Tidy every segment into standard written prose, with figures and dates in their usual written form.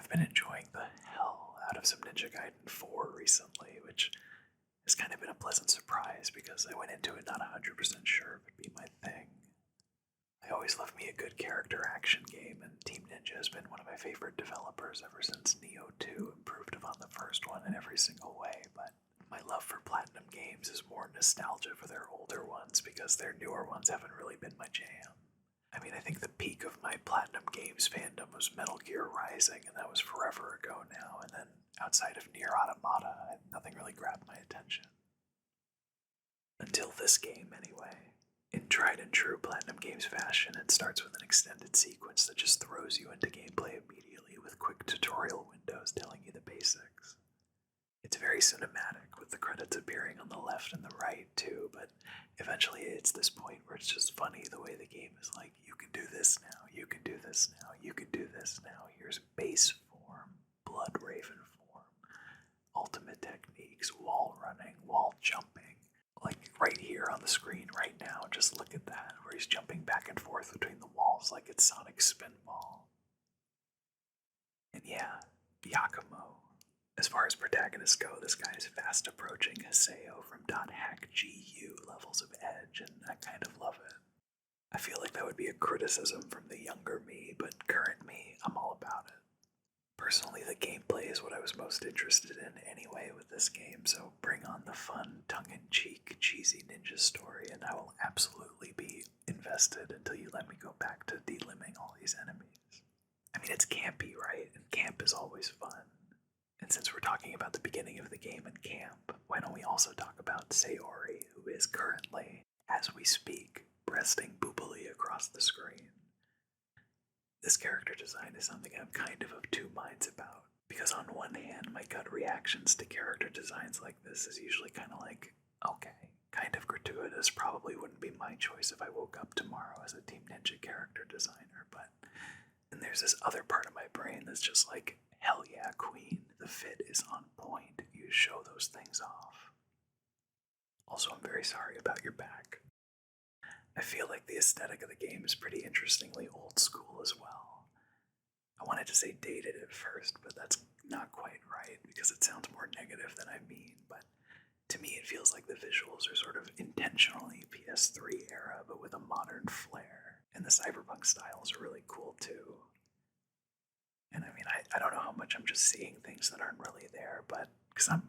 I've been enjoying the hell out of some Ninja Gaiden 4 recently, which has kind of been a pleasant surprise because I went into it not 100% sure if it'd be my thing. I always love me a good character action game, and Team Ninja has been one of my favorite developers ever since Neo 2 improved upon the first one in every single way, but my love for Platinum games is more nostalgia for their older ones because their newer ones haven't really been my jam. I mean, I think the peak of my Platinum Games fandom was Metal Gear Rising, and that was forever ago now, and then outside of Nier Automata, nothing really grabbed my attention. Until this game, anyway. In tried and true Platinum Games fashion, it starts with an extended sequence that just throws you into gameplay immediately with quick tutorial windows telling you the basics. It's very cinematic, with the credits appearing on the left and the right too, but eventually it's this point where it's just funny the way the game is like, you can do this now, you can do this now, you can do this now, here's base form, blood raven form, ultimate techniques, wall running, wall jumping. Like right here on the screen right now, just look at that, where he's jumping back and forth between the walls like it's Sonic Spinball. And yeah, Yakumo. As far as protagonists go, this guy is fast approaching Haseo from .hack GU levels of edge, and I kind of love it. I feel like that would be a criticism from the younger me, but current me, I'm all about it. Personally, the gameplay is what I was most interested in anyway with this game, so bring on the fun, tongue-in-cheek, cheesy ninja story, and I will absolutely be invested until you let me go back to delimbing all these enemies. I mean, it's campy, right? And camp is always fun. And since we're talking about the beginning of the game in camp, why don't we also talk about Sayori, who is currently, as we speak, breasting boobily across the screen. This character design is something I'm kind of two minds about, because on one hand, my gut reactions to character designs like this is usually kind of like, okay, kind of gratuitous, probably wouldn't be my choice if I woke up tomorrow as a Team Ninja character designer, but then there's this other part of my brain that's just like, hell yeah, queen, the fit is on point, you show those things off. Also, I'm very sorry about your back. I feel like the aesthetic of the game is pretty interestingly old school as well. I wanted to say dated at first, but that's not quite right because it sounds more negative than I mean, but to me it feels like the visuals are sort of intentionally PS3 era, but with a modern flair, and the cyberpunk styles are really cool too. And I mean, I don't know how much I'm just seeing things that aren't really there, but because I'm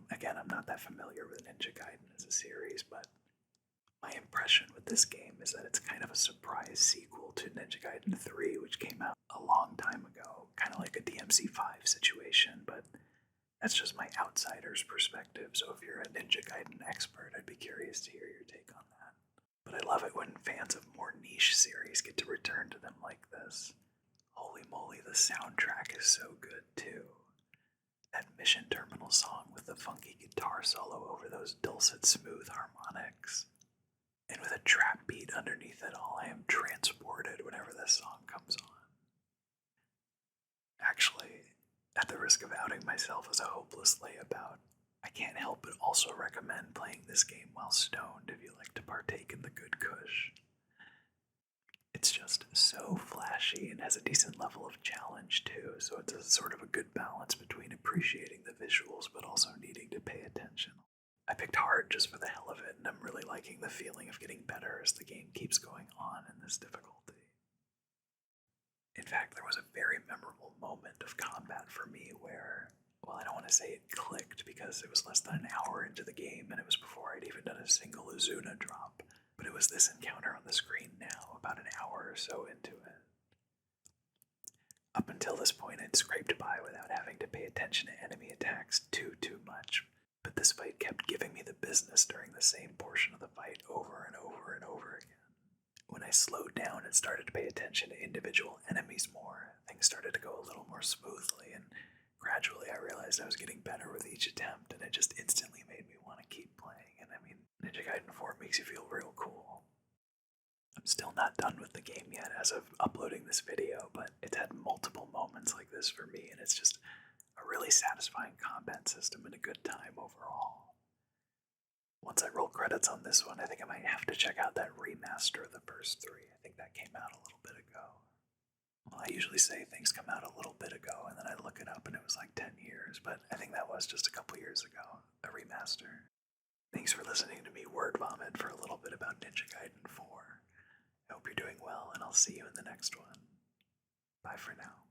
not that familiar with Ninja Gaiden as a series, but my impression with this game is that it's kind of a surprise sequel to Ninja Gaiden 3, which came out a long time ago, kind of like a DMC5 situation, but that's just my outsider's perspective, so if you're a Ninja Gaiden expert, I'd be curious to hear your take on that. But I love it when fans of more niche series get to return to them like this. Holy moly, the soundtrack is so good too. That Mission Terminal song with the funky guitar solo over those dulcet, smooth harmonics. And with a trap beat underneath it all, I am transported whenever this song comes on. Actually, at the risk of outing myself as a hopeless layabout, I can't help but also recommend playing this game while stoned if you like to partake in the good kush. It's just so flashy and has a decent level of challenge too, so it's a sort of a good balance between appreciating the visuals but also needing to pay attention. I picked hard just for the hell of it, and I'm really liking the feeling of getting better as the game keeps going on in this difficulty. In fact, there was a very memorable moment of combat for me where, well, I don't want to say it clicked because it was less than an hour into the game and it was before I'd even done a single Uzuna drop, but it was this encounter on the screen now, about an hour or so into it. Up until this point, I'd scraped by without having to pay attention to enemy attacks too much, but this fight kept giving me the business during the same portion of the fight over and over and over again. When I slowed down and started to pay attention to individual enemies more, things started to go a little more smoothly, and gradually I realized I was getting better with each attempt, and it just instantly made me want to keep playing, and I mean, Ninja Gaiden 4 makes you feel real cool. I'm still not done with the game yet as of uploading this video, but it's had multiple moments like this for me, and it's just a really satisfying combat system and a good time overall. Once I roll credits on this one, I think I might have to check out that remaster of the first three. I think that came out a little bit ago. Well, I usually say things come out a little bit ago, and then I look it up and was just a couple years ago, a remaster. Thanks for listening to me word vomit for a little bit about Ninja Gaiden 4. I hope you're doing well, and I'll see you in the next one. Bye for now.